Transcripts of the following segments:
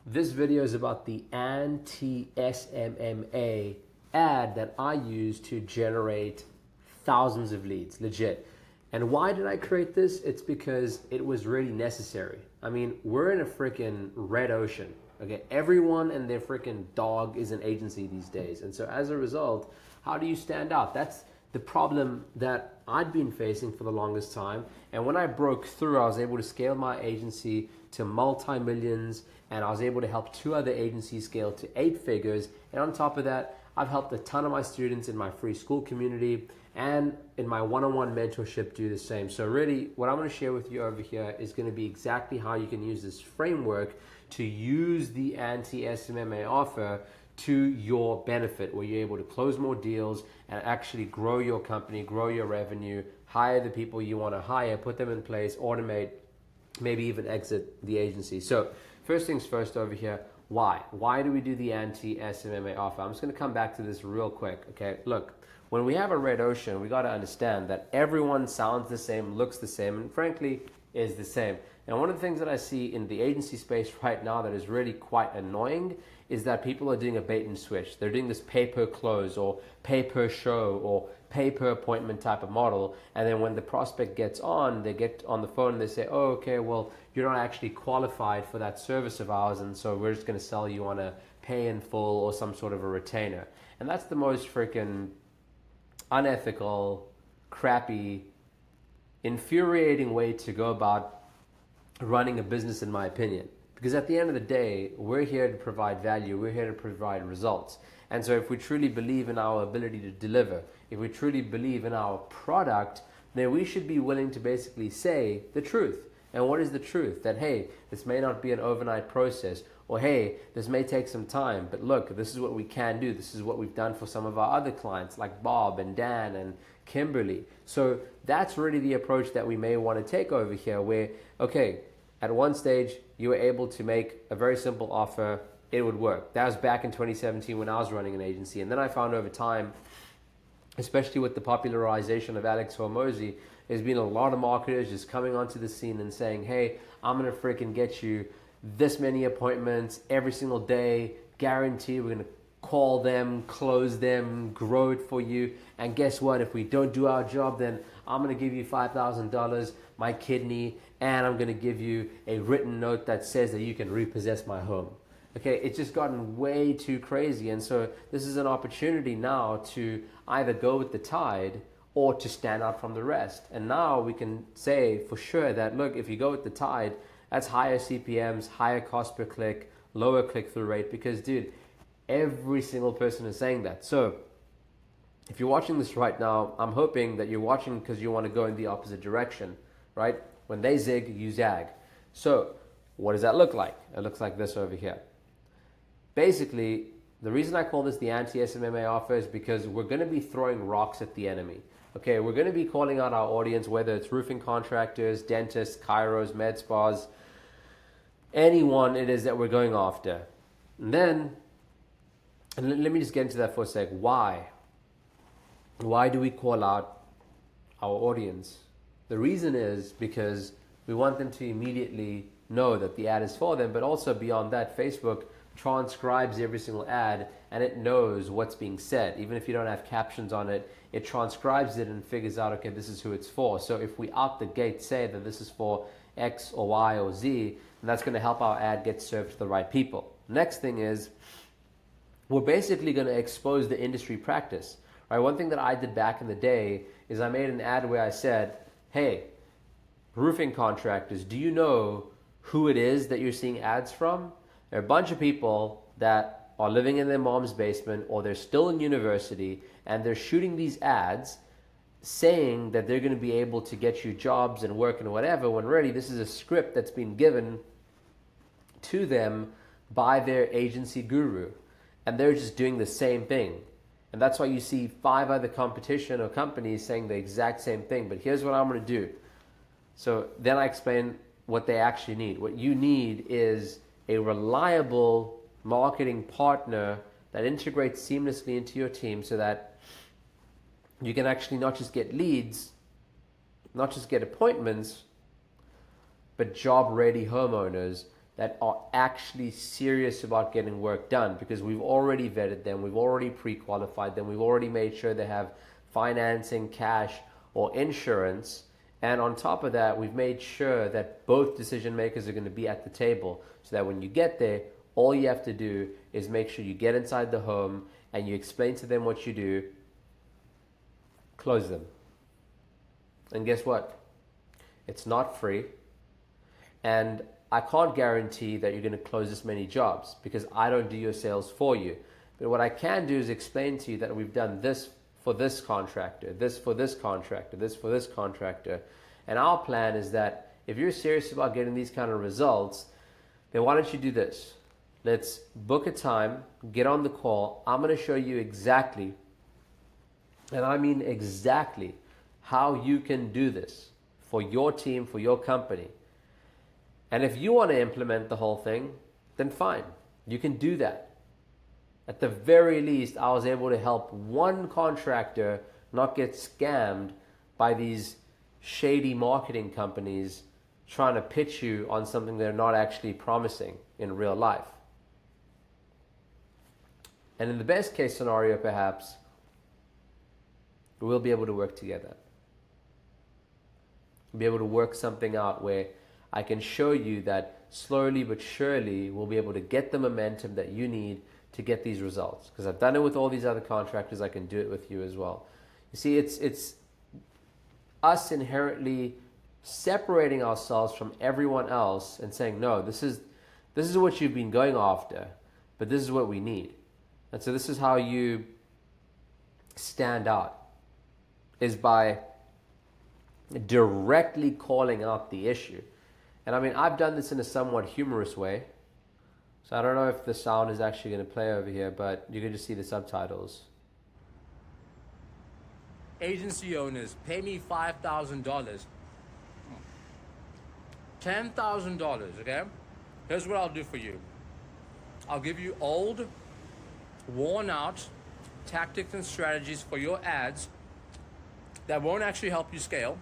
This video is about the anti-SMMA ad that I use to generate thousands of leads, legit. And why did I create this? It's because it was really necessary. I mean, we're in a freaking red ocean. Okay, everyone and their freaking dog is an agency these days. And so as a result, how do you stand out? That's the problem that I'd been facing for the longest time. And when I broke through, I was able to scale my agency to multi-millions, and I was able to help 2 other agencies scale to 8 figures. And on top of that, I've helped a ton of my students in my free school community and in my one-on-one mentorship do the same. So really, what I'm going to share with you over here is going to be exactly how you can use this framework to use the anti-SMMA offer to your benefit, where you're able to close more deals and actually grow your company, grow your revenue, hire the people you want to hire, put them in place, automate, maybe even exit the agency. So first things first over here, why? Why do we do the anti-SMMA offer? I'm just going to come back to this real quick, okay? Look, when we have a red ocean, we got to understand that everyone sounds the same, looks the same, and frankly, is the same. And one of the things that I see in the agency space right now that is really quite annoying is that people are doing a bait and switch. They're doing this pay per close or pay per show or pay per appointment type of model. And then when the prospect gets on, they get on the phone and they say, oh, okay, well, you're not actually qualified for that service of ours. And so we're just going to sell you on a pay in full or some sort of a retainer. And that's the most freaking unethical, crappy, infuriating way to go about running a business, in my opinion. Because at the end of the day, we're here to provide value, we're here to provide results. And so if we truly believe in our ability to deliver, if we truly believe in our product, then we should be willing to basically say the truth. And what is the truth? That, hey, this may not be an overnight process, or hey, this may take some time, but look, this is what we can do. This is what we've done for some of our other clients like Bob and Dan and Kimberly. So that's really the approach that we may want to take over here, where, okay, at one stage, you were able to make a very simple offer. It would work. That was back in 2017 when I was running an agency. And then I found over time, especially with the popularization of Alex Hormozy, there's been a lot of marketers just coming onto the scene and saying, hey, I'm going to freaking get you this many appointments every single day, guarantee we're going to call them, close them, grow it for you. And guess what? If we don't do our job, then I'm going to give you $5,000, my kidney, and I'm going to give you a written note that says that you can repossess my home. Okay, it's just gotten way too crazy. And so this is an opportunity now to either go with the tide or to stand out from the rest. And now we can say for sure that, look, if you go with the tide, that's higher CPMs, higher cost per click, lower click-through rate, because, dude, every single person is saying that. So if you're watching this right now, I'm hoping that you're watching because you want to go in the opposite direction, right? When they zig, you zag. So what does that look like? It looks like this over here. Basically, the reason I call this the anti-SMMA offer is because we're going to be throwing rocks at the enemy. Okay, we're going to be calling out our audience, whether it's roofing contractors, dentists, chiros, med spas, anyone it is that we're going after. And then, and let me just get into that for a sec. Why? Why do we call out our audience? The reason is because we want them to immediately know that the ad is for them, but also beyond that, Facebook transcribes every single ad and it knows what's being said. Even if you don't have captions on it, it transcribes it and figures out, okay, this is who it's for. So if we out the gate say that this is for X or Y or Z, then that's going to help our ad get served to the right people. Next thing is, we're basically going to expose the industry practice. Right? One thing that I did back in the day is I made an ad where I said, hey, roofing contractors, do you know who it is that you're seeing ads from? There are a bunch of people that are living in their mom's basement, or they're still in university, and they're shooting these ads saying that they're going to be able to get you jobs and work and whatever, when really this is a script that's been given to them by their agency guru. And they're just doing the same thing. And that's why you see 5 other competition or companies saying the exact same thing. But here's what I'm going to do. So then I explain what they actually need. What you need is a reliable marketing partner that integrates seamlessly into your team so that you can actually not just get leads, not just get appointments, but job-ready homeowners that are actually serious about getting work done, because we've already vetted them, we've already pre-qualified them, we've already made sure they have financing, cash, or insurance. And on top of that, we've made sure that both decision makers are going to be at the table, so that when you get there, all you have to do is make sure you get inside the home and you explain to them what you do, close them. And guess what? It's not free. And I can't guarantee that you're going to close this many jobs, because I don't do your sales for you. But what I can do is explain to you that we've done this for this contractor, this for this contractor, this for this contractor. And our plan is that if you're serious about getting these kind of results, then why don't you do this? Let's book a time, get on the call. I'm going to show you exactly, and I mean exactly, how you can do this for your team, for your company. And if you want to implement the whole thing, then fine, you can do that. At the very least, I was able to help one contractor not get scammed by these shady marketing companies trying to pitch you on something they're not actually promising in real life. And in the best case scenario, perhaps, we'll be able to work together. We'll be able to work something out where I can show you that slowly but surely we'll be able to get the momentum that you need to get these results. Because I've done it with all these other contractors, I can do it with you as well. You see, it's us inherently separating ourselves from everyone else and saying, no, this is what you've been going after, but this is what we need. And so this is how you stand out, is by directly calling out the issue. And I mean, I've done this in a somewhat humorous way. So I don't know if the sound is actually going to play over here, but you can just see the subtitles. Agency owners, pay me $5,000. $10,000, okay? Here's what I'll do for you. I'll give you old, worn out tactics and strategies for your ads that won't actually help you scale.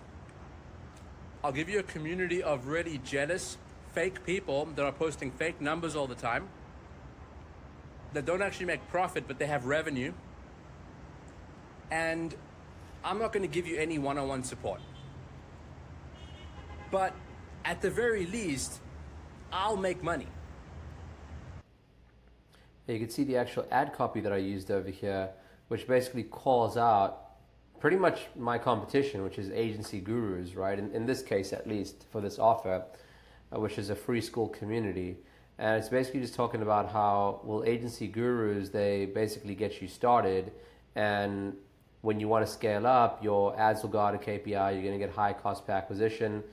I'll give you a community of really jealous, fake people that are posting fake numbers all the time, that don't actually make profit, but they have revenue. And I'm not going to give you any one-on-one support. But at the very least, I'll make money. You can see the actual ad copy that I used over here, which basically calls out pretty much my competition, which is agency gurus, right? In this case, at least for this offer, which is a free school community. And it's basically just talking about how, well, agency gurus, they basically get you started. And when you want to scale up, your ads will go out of KPI, you're going to get high cost per acquisition,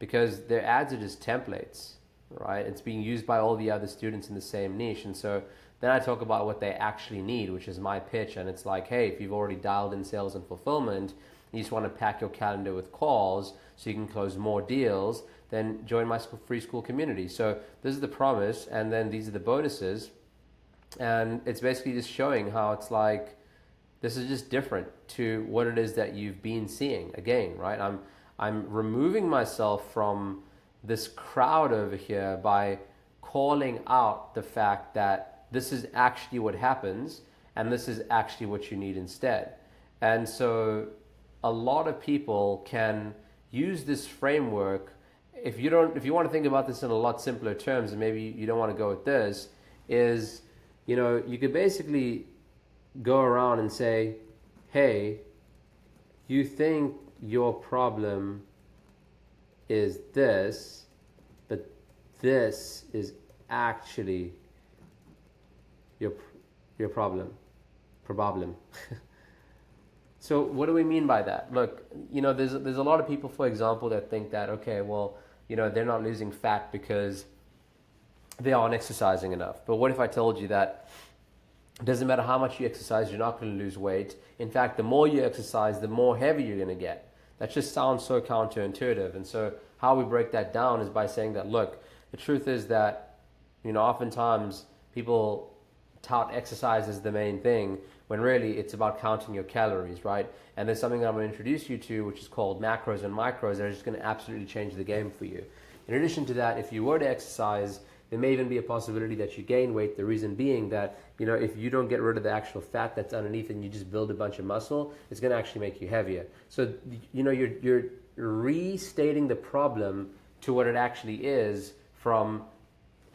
because their ads are just templates, right? It's being used by all the other students in the same niche. And so then I talk about what they actually need, which is my pitch. And it's like, hey, if you've already dialed in sales and fulfillment, you just want to pack your calendar with calls so you can close more deals, then join my free school community. So this is the promise, and then these are the bonuses. And it's basically just showing how it's like, this is just different to what it is that you've been seeing. Again, right? I'm removing myself from this crowd over here by calling out the fact that this is actually what happens, and this is actually what you need instead. And so a lot of people can use this framework. If you want to think about this in a lot simpler terms, and maybe you don't want to go with this, is, you could basically go around and say, hey, you think your problem is this, but this is actually your problem. So what do we mean by that? Look, there's a lot of people, for example, that think that, okay, well, they're not losing fat because they aren't exercising enough. But what if I told you that it doesn't matter how much you exercise, you're not going to lose weight. In fact, the more you exercise, the more heavy you're going to get. That just sounds so counterintuitive. And so how we break that down is by saying that, look, the truth is that, oftentimes people tout exercise as the main thing, when really it's about counting your calories, right? And there's something that I'm going to introduce you to, which is called macros and micros, that are just going to absolutely change the game for you. In addition to that, if you were to exercise, There may even be a possibility that you gain weight. The reason being that, you know, if you don't get rid of the actual fat that's underneath and you just build a bunch of muscle, it's going to actually make you heavier. So, you know, you're restating the problem to what it actually is. From,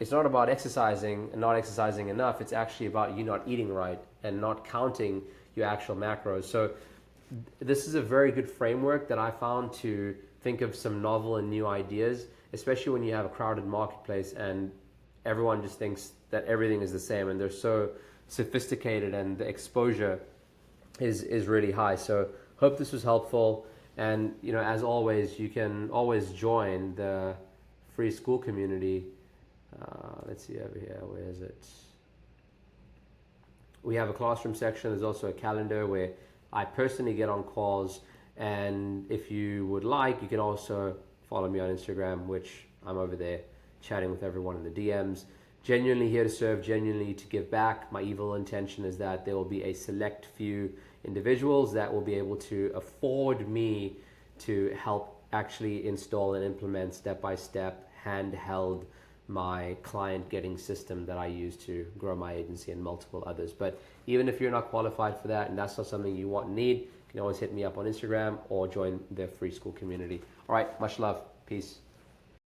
it's not about exercising and not exercising enough. It's actually about you not eating right and not counting your actual macros. So this is a very good framework that I found to think of some novel and new ideas, especially when you have a crowded marketplace and everyone just thinks that everything is the same and they're so sophisticated and the exposure is really high. So hope this was helpful. And, you know, as always, you can always join the free school community. Let's see over here, where is it? We have a classroom section. There's also a calendar where I personally get on calls. And if you would like, you can also follow me on Instagram, which I'm over there chatting with everyone in the DMs. Genuinely here to serve, genuinely to give back. My evil intention is that there will be a select few individuals that will be able to afford me to help actually install and implement step-by-step, handheld, my client getting system that I use to grow my agency and multiple others. But even if you're not qualified for that and that's not something you want and need, you can always hit me up on Instagram or join the free school community. All right, much love. Peace.